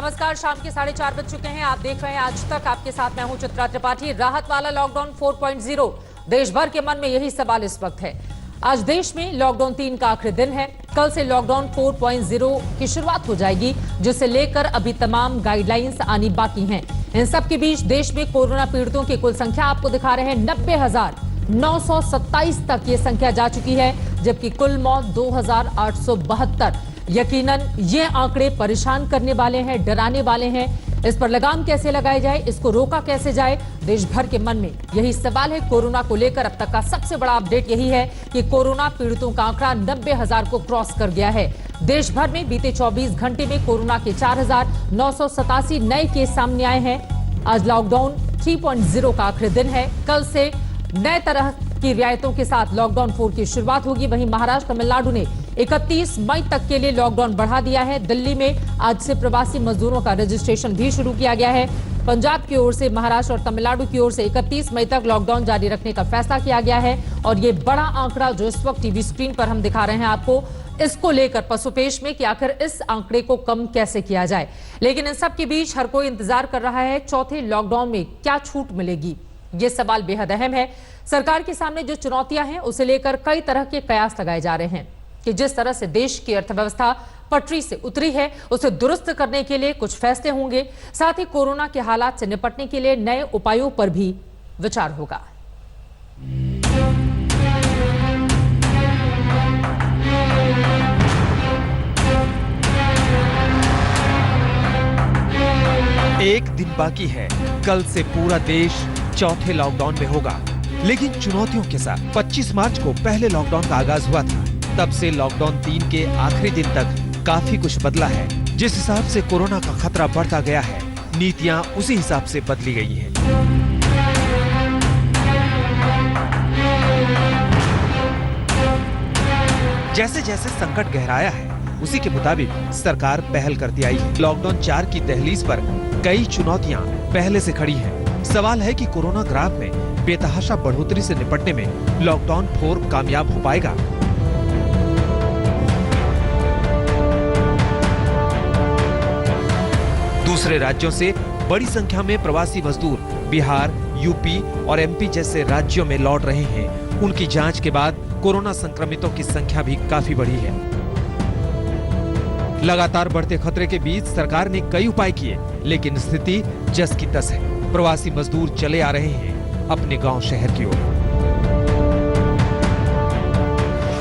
नमस्कार, शाम के 4:30 बज चुके हैं। आप देख रहे हैं आज तक। आपके साथ मैं हूं चित्रा त्रिपाठी। राहत वाला लॉकडाउन 4.0, देश भर के मन में यही सवाल इस वक्त है। आज देश में लॉकडाउन 3 का आखिरी दिन है। कल से लॉकडाउन 4.0 की शुरुआत हो जाएगी, जिसे लेकर अभी तमाम गाइडलाइंस आनी बाकी हैं। इन सब के बीच देश में कोरोना पीड़ितों की कुल संख्या आपको दिखा रहे हैं 90,927 तक ये संख्या जा चुकी है, जबकि कुल मौत 2,872। यकीनन ये आंकड़े परेशान करने वाले हैं, डराने वाले हैं। इस पर लगाम कैसे लगाई जाए, इसको रोका कैसे जाए, देश भर के मन में यही सवाल है। कोरोना को लेकर अब तक का सबसे बड़ा अपडेट यही है कि कोरोना पीड़ितों का आंकड़ा 90,000 को क्रॉस कर गया है। देश भर में बीते 24 घंटे में कोरोना के 4,987 नए केस सामने आए हैं। आज लॉकडाउन 3.0 का आखिरी दिन है। कल से नए तरह की रियायतों के साथ लॉकडाउन 4 की शुरुआत होगी। वहीं महाराष्ट्र, तमिलनाडु ने 31 मई तक के लिए लॉकडाउन बढ़ा दिया है। दिल्ली में आज से प्रवासी मजदूरों का रजिस्ट्रेशन भी शुरू किया गया है। पंजाब की ओर से, महाराष्ट्र और तमिलनाडु की ओर से 31 मई तक लॉकडाउन जारी रखने का फैसला किया गया है। और ये बड़ा आंकड़ा जो इस वक्त टीवी स्क्रीन पर हम दिखा रहे हैं आपको, इसको लेकर पसोपेश में कि आखिर इस आंकड़े को कम कैसे किया जाए। लेकिन इन सब के बीच हर कोई इंतजार कर रहा है चौथे लॉकडाउन में क्या छूट मिलेगी। ये सवाल बेहद अहम है। सरकार के सामने जो चुनौतियां हैं उसे लेकर कई तरह के कयास लगाए जा रहे हैं कि जिस तरह से देश की अर्थव्यवस्था पटरी से उतरी है, उसे दुरुस्त करने के लिए कुछ फैसले होंगे। साथ ही कोरोना के हालात से निपटने के लिए नए उपायों पर भी विचार होगा। एक दिन बाकी है, कल से पूरा देश चौथे लॉकडाउन में होगा। लेकिन चुनौतियों के साथ 25 मार्च को पहले लॉकडाउन का आगाज हुआ था। तब से लॉकडाउन 3 के आखिरी दिन तक काफी कुछ बदला है। जिस हिसाब से कोरोना का खतरा बढ़ता गया है, नीतियां उसी हिसाब से बदली गई हैं। जैसे जैसे संकट गहराया है, उसी के मुताबिक सरकार पहल करती आई है। लॉकडाउन 4 की दहलीज पर कई चुनौतियां पहले से खड़ी हैं। सवाल है कि कोरोना ग्राफ में बेतहाशा बढ़ोतरी से निपटने में लॉकडाउन 4 कामयाब हो पाएगा। दूसरे राज्यों से बड़ी संख्या में प्रवासी मजदूर बिहार, यूपी और एमपी जैसे राज्यों में लौट रहे हैं। उनकी जांच के बाद कोरोना संक्रमितों की संख्या भी काफी बढ़ी है। लगातार बढ़ते खतरे के बीच सरकार ने कई उपाय किए, लेकिन स्थिति जस की तस है। प्रवासी मजदूर चले आ रहे हैं अपने गांव शहर की ओर।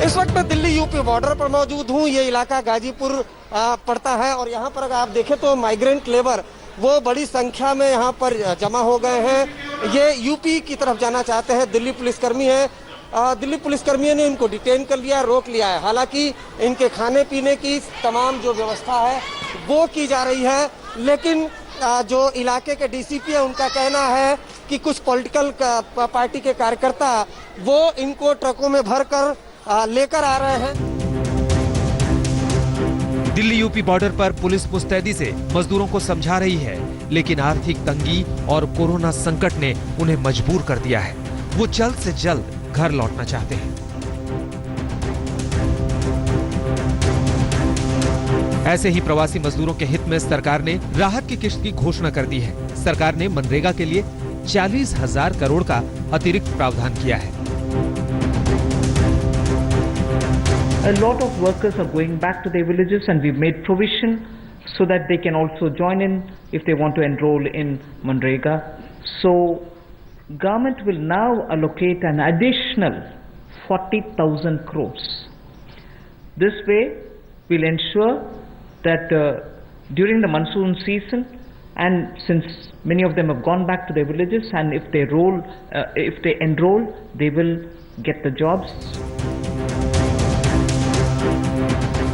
इस वक्त मैं दिल्ली यूपी बॉर्डर पर मौजूद हूं। ये इलाका गाजीपुर पड़ता है और यहाँ पर अगर आप देखें तो माइग्रेंट लेबर वो बड़ी संख्या में यहाँ पर जमा हो गए हैं। ये यूपी की तरफ जाना चाहते हैं। दिल्ली पुलिसकर्मी है, दिल्ली पुलिसकर्मियों ने इनको डिटेन कर लिया, रोक लिया है। हालांकि इनके खाने पीने की तमाम जो व्यवस्था है वो की जा रही है। लेकिन जो इलाके के डीसीपी है, उनका कहना है कि कुछ पॉलिटिकल पार्टी के कार्यकर्ता वो इनको ट्रकों में भरकर लेकर आ रहे हैं। दिल्ली यूपी बॉर्डर पर पुलिस मुस्तैदी से मजदूरों को समझा रही है, लेकिन आर्थिक तंगी और कोरोना संकट ने उन्हें मजबूर कर दिया है। वो जल्द से जल्द घर लौटना चाहते हैं। ऐसे ही प्रवासी मजदूरों के हित में सरकार ने राहत की किस्त की घोषणा कर दी है। सरकार ने मनरेगा के लिए 40,000 करोड़ का अतिरिक्त प्रावधान किया है। A lot of workers are going back to their villages and we've made provision so that they can also join in if they want to enroll in Manrega. So government will now allocate an additional 40,000 crores. This way we'll ensure that during the monsoon season, and since many of them have gone back to their villages, and if they enroll, they will get the jobs.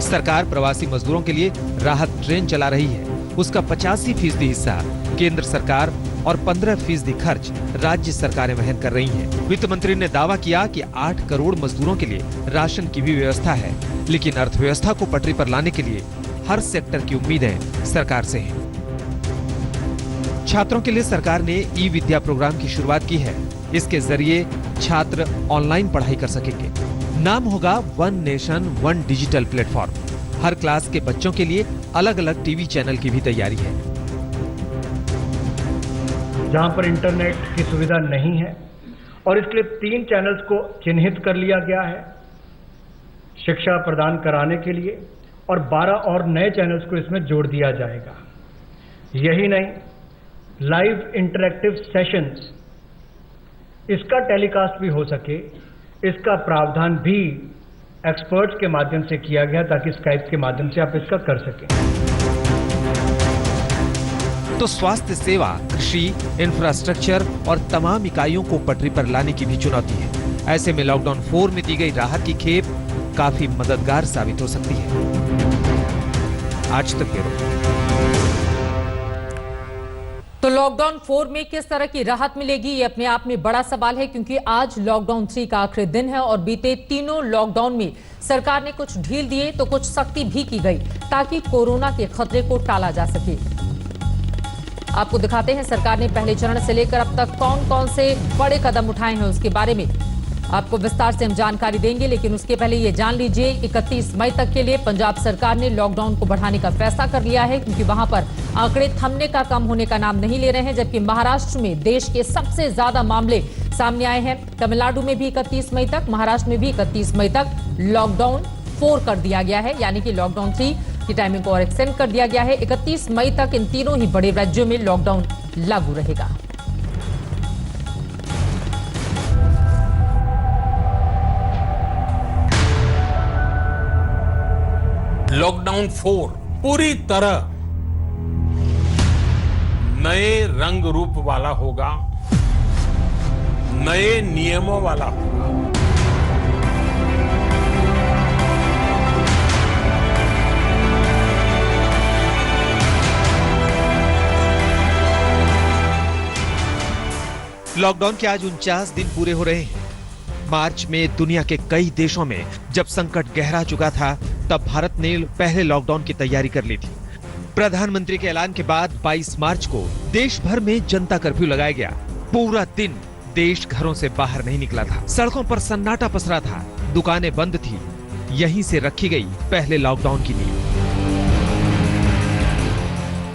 सरकार प्रवासी मजदूरों के लिए राहत train चला रही है। उसका 85% हिस्सा केंद्र सरकार और 15% खर्च राज्य सरकारें वहन कर रही हैं। वित्त मंत्री ने दावा किया कि 8 करोड़ मजदूरों के लिए राशन की भी व्यवस्था है, लेकिन अर्थव्यवस्था को पटरी पर लाने के लिए हर सेक्टर की उम्मीदें सरकार से हैं। छात्रों के लिए सरकार ने ई विद्या प्रोग्राम की शुरुआत की है। इसके जरिए छात्र ऑनलाइन पढ़ाई कर सकेंगे। नाम होगा one nation one digital platform. हर क्लास के बच्चों के लिए अलग अलग टीवी चैनल की भी तैयारी है। जहां पर इंटरनेट की सुविधा नहीं है और इसलिए 3 चैनल्स को चिन्हित कर लिया गया है शिक्षा प्रदान कराने के लिए, और 12 और नए चैनल्स को इसमें जोड़ दिया जाएगा। यही नहीं, लाइव इंटरैक्टिव सेशंस इसका टेलीकास्ट भी हो सके, इसका प्रावधान भी एक्सपर्ट्स के माध्यम से किया गया ताकि स्काइप के माध्यम से आप इसका कर सकें। तो स्वास्थ्य सेवा, कृषि, इंफ्रास्ट्रक्चर और तमाम इकाइयों को पटरी पर लाने की भी चुनौती है। ऐसे में लॉकडाउन 4 में दी गई राहत की खेप काफी मददगार साबित हो सकती है। आज तक ब्यूरो। तो लॉकडाउन 4 में किस तरह की राहत मिलेगी, ये अपने आप में बड़ा सवाल है, क्योंकि आज लॉकडाउन 3 का आखिरी दिन है और बीते तीनों लॉकडाउन में सरकार ने कुछ ढील दिए तो कुछ सख्ती भी की गई ताकि कोरोना के खतरे को टाला जा सके। आपको दिखाते हैं सरकार ने पहले चरण से लेकर अब तक कौन कौन से बड़े कदम उठाए हैं, उसके बारे में आपको विस्तार से हम जानकारी देंगे। लेकिन उसके पहले ये जान लीजिए 31 मई तक के लिए पंजाब सरकार ने लॉकडाउन को बढ़ाने का फैसला कर लिया है, क्योंकि वहां पर आंकड़े थमने का, कम होने का नाम नहीं ले रहे हैं। जबकि महाराष्ट्र में देश के सबसे ज्यादा मामले सामने आए हैं। तमिलनाडु में भी 31 मई तक, महाराष्ट्र में भी 31 मई तक लॉकडाउन 4 कर दिया गया है, यानी कि लॉकडाउन 3 की टाइमिंग को और एक्सटेंड कर दिया गया है। 31 मई तक इन तीनों ही बड़े राज्यों में लॉकडाउन लागू रहेगा। लॉकडाउन 4 पूरी तरह नए रंग रूप वाला होगा, नए नियमों वाला होगा। लॉकडाउन के आज 49 दिन पूरे हो रहे हैं। मार्च में दुनिया के कई देशों में जब संकट गहरा चुका था, तब भारत ने पहले लॉकडाउन की तैयारी कर ली थी। प्रधानमंत्री के ऐलान के बाद 22 मार्च को देश भर में जनता कर्फ्यू लगाया गया। पूरा दिन देश घरों से बाहर नहीं निकला था। सड़कों पर सन्नाटा पसरा था, दुकानें बंद थी। यहीं से रखी गई पहले लॉकडाउन की नींव।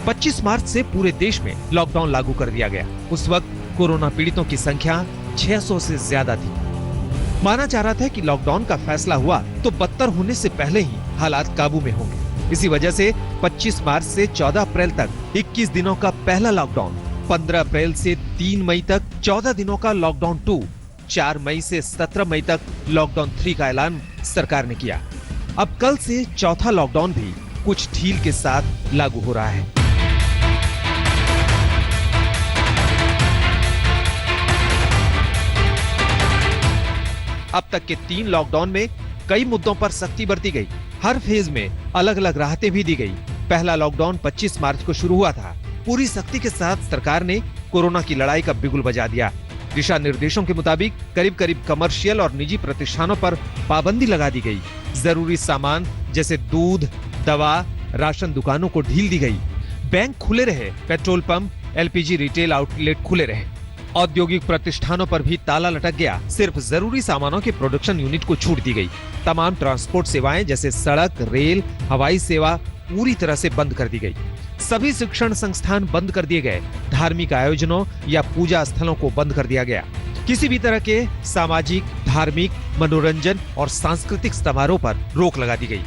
25 मार्च से पूरे देश में लॉकडाउन लागू कर दिया गया। उस वक्त कोरोना पीड़ितों की संख्या 600 से ज्यादा थी। माना जा रहा था कि लॉकडाउन का फैसला हुआ तो बदतर होने से पहले ही हालात काबू में होंगे। इसी वजह से 25 मार्च से 14 अप्रैल तक 21 दिनों का पहला लॉकडाउन, 15 अप्रैल से 3 मई तक 14 दिनों का लॉकडाउन 2, 4 मई से 17 मई तक लॉकडाउन 3 का ऐलान सरकार ने किया। अब कल से चौथा लॉकडाउन भी कुछ ढील के साथ लागू हो रहा है। अब तक के 3 लॉकडाउन में कई मुद्दों पर सख्ती बरती गई। हर फेज में अलग अलग राहतें भी दी गई। पहला लॉकडाउन 25 मार्च को शुरू हुआ था। पूरी सख्ती के साथ सरकार ने कोरोना की लड़ाई का बिगुल बजा दिया। दिशा निर्देशों के मुताबिक करीब करीब कमर्शियल और निजी प्रतिष्ठानों पर पाबंदी लगा दी गई। जरूरी सामान जैसे दूध, दवा, राशन दुकानों को ढील दी गई। बैंक खुले रहे, petrol pump, LPG retail outlet खुले रहे। औद्योगिक प्रतिष्ठानों पर भी ताला लटक गया। सिर्फ जरूरी सामानों के प्रोडक्शन यूनिट को छूट दी गई। तमाम ट्रांसपोर्ट सेवाएं जैसे सड़क, रेल, हवाई सेवा पूरी तरह से बंद कर दी गई। सभी शिक्षण संस्थान बंद कर दिए गए। धार्मिक आयोजनों या पूजा स्थलों को बंद कर दिया गया। किसी भी तरह के सामाजिक, धार्मिक, मनोरंजन और सांस्कृतिक समारोह पर रोक लगा दी गई।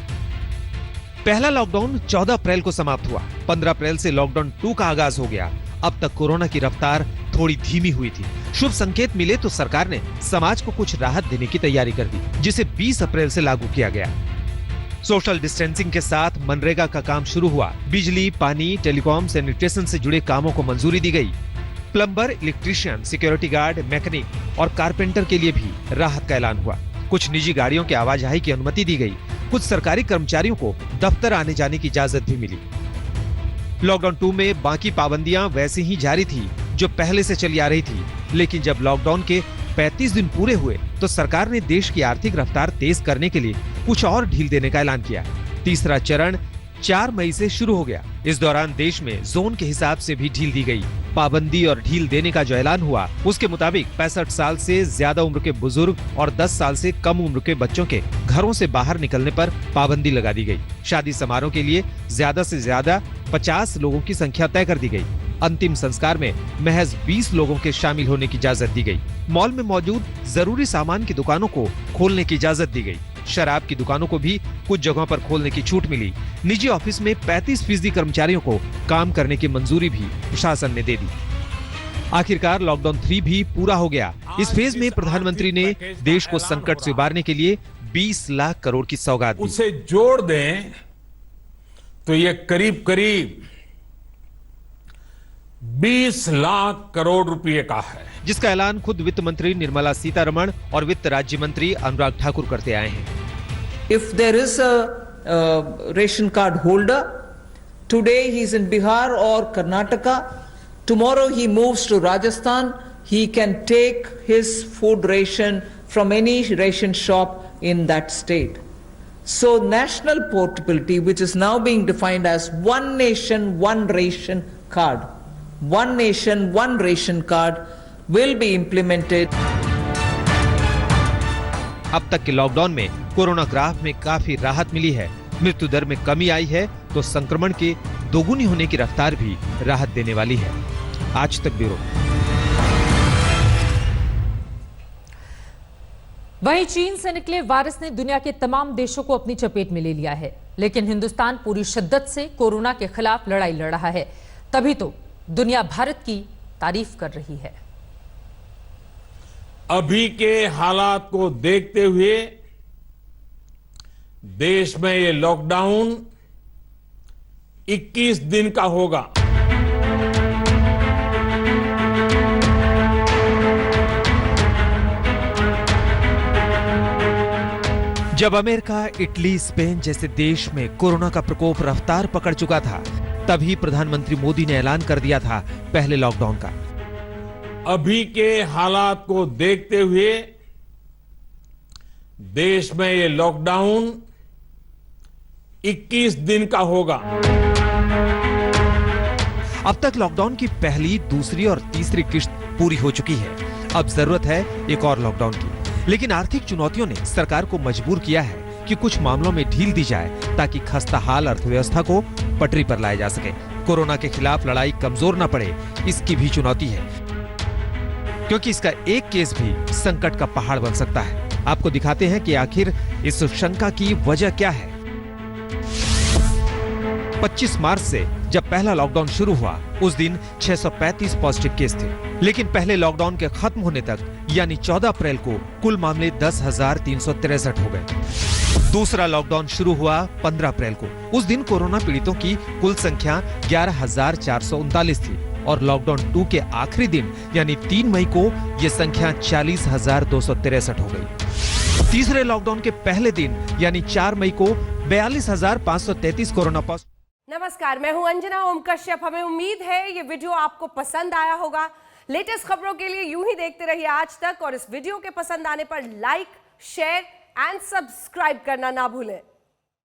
पहला लॉकडाउन 14 अप्रैल को समाप्त हुआ। 15 अप्रैल से लॉकडाउन 2 का आगाज हो गया। अब तक कोरोना की रफ्तार थोड़ी धीमी हुई थी। शुभ संकेत मिले तो सरकार ने समाज को कुछ राहत देने की तैयारी कर दी, जिसे 20 अप्रैल से लागू किया गया। सोशल डिस्टेंसिंग के साथ मनरेगा का काम शुरू हुआ। बिजली, पानी, टेलीकॉम, सैनिटेशन से जुड़े कामों को मंजूरी दी गई। Plumber, electrician, security guard, mechanic और कारपेंटर के लिए भी राहत का ऐलान हुआ। कुछ निजी गाड़ियों के आवाजाही की अनुमति दी गई। कुछ सरकारी कर्मचारियों को दफ्तर आने जाने की इजाजत भी मिली। लॉकडाउन 2 में बाकी पाबंदियां वैसे ही जारी थी जो पहले से चली आ रही थी, लेकिन जब लॉकडाउन के 35 दिन पूरे हुए तो सरकार ने देश की आर्थिक रफ्तार तेज करने के लिए कुछ और ढील देने का ऐलान किया। तीसरा चरण 4 मई से शुरू हो गया। इस दौरान देश में जोन के हिसाब से भी ढील दी गई। पाबंदी और ढील देने का जो ऐलान हुआ, उसके मुताबिक 65 साल से ज्यादा उम्र के बुजुर्ग और 10 साल से कम उम्र के बच्चों के घरों से बाहर निकलने पर पाबंदी लगा दी गई। शादी समारोह के लिए ज्यादा से ज्यादा 50 लोगों की संख्या तय कर दी गई। अंतिम संस्कार में महज 20 लोगों के शामिल होने की इजाजत दी गई। मॉल में मौजूद जरूरी सामान की दुकानों को खोलने की इजाजत दी गई। शराब की दुकानों को भी कुछ जगहों पर खोलने की छूट मिली। निजी ऑफिस में 35% कर्मचारियों को काम करने की मंजूरी भी प्रशासन ने दे दी। आखिरकार लॉकडाउन 3 भी पूरा हो गया। इस फेज में प्रधानमंत्री ने देश को संकट से उबारने के लिए 20 लाख करोड़ की सौगात दी। उसे जोड़ दें तो ये करीब करीब 20 लाख करोड़ रुपए का है, जिसका ऐलान खुद वित्त मंत्री निर्मला सीतारमण और वित्त राज्य मंत्री अनुराग ठाकुर करते आए हैं। If there is a ration card holder, today he is in Bihar or Karnataka, tomorrow he moves to Rajasthan, he can take his food ration from any ration shop in that state. So national portability, which is now being defined as one nation, one ration card, one nation, one ration card will be implemented. अब तक के lockdown में corona graph में काफी राहत मिली है। मृत्यु दर में कमी आई है तो संक्रमण के दोगुनी होने की रफ्तार भी राहत देने वाली है। आज तक ब्यूरो। वहीं चीन से निकले वायरस ने दुनिया के तमाम देशों को अपनी चपेट में ले लिया है, लेकिन हिंदुस्तान पूरी शिद्दत से कोरोना के खिलाफ लड़ाई लड़ रहा है। तभी तो दुनिया भारत की तारीफ कर रही है। अभी के हालात को देखते हुए देश में ये लॉकडाउन 21 दिन का होगा। जब अमेरिका, इटली, स्पेन जैसे देश में कोरोना का प्रकोप रफ्तार पकड़ चुका था, तभी प्रधानमंत्री मोदी ने ऐलान कर दिया था पहले लॉकडाउन का। अभी के हालात को देखते हुए देश में ये लॉकडाउन 21 दिन का होगा। अब तक लॉकडाउन की पहली, दूसरी और तीसरी किश्त पूरी हो चुकी है। अब जरूरत है एक और लॉकडाउन की। लेकिन आर्थिक चुनौतियों ने सरकार को मजबूर किया है कि कुछ मामलों में ढील दी जाए ताकि खस्ताहाल अर्थव्यवस्था को पटरी पर लाया जा सके। कोरोना के खिलाफ लड़ाई कमजोर न पड़े, इसकी भी चुनौती है, क्योंकि इसका एक केस भी संकट का पहाड़ बन सकता है। आपको दिखाते हैं कि आखिर इस शंका की वजह क्या है। 25 मार्च से जब पहला लॉकडाउन शुरू हुआ, उस दिन 635 पॉजिटिव केस थे। लेकिन पहले लॉकडाउन के खत्म होने तक यानी 14 अप्रैल को कुल मामले 10,363 हो गए। दूसरा लॉकडाउन शुरू हुआ 15 अप्रैल को। उस दिन कोरोना पीड़ितों की कुल संख्या 11,439 थी और लॉकडाउन 2 के आखिरी दिन यानी 3 मई को यह संख्या 40,263 हो गई। तीसरे लॉकडाउन के पहले दिन यानी 4 मई को 42,533 कोरोना पॉजिटिव। नमस्कार, मैं हूं अंजना ओम कश्यप। हमें उम्मीद है ये वीडियो आपको पसंद आया होगा। लेटेस्ट खबरों के लिए यूं ही देखते रहिए आज तक और इस वीडियो के पसंद आने पर लाइक, शेयर एंड सब्सक्राइब करना ना भूलें।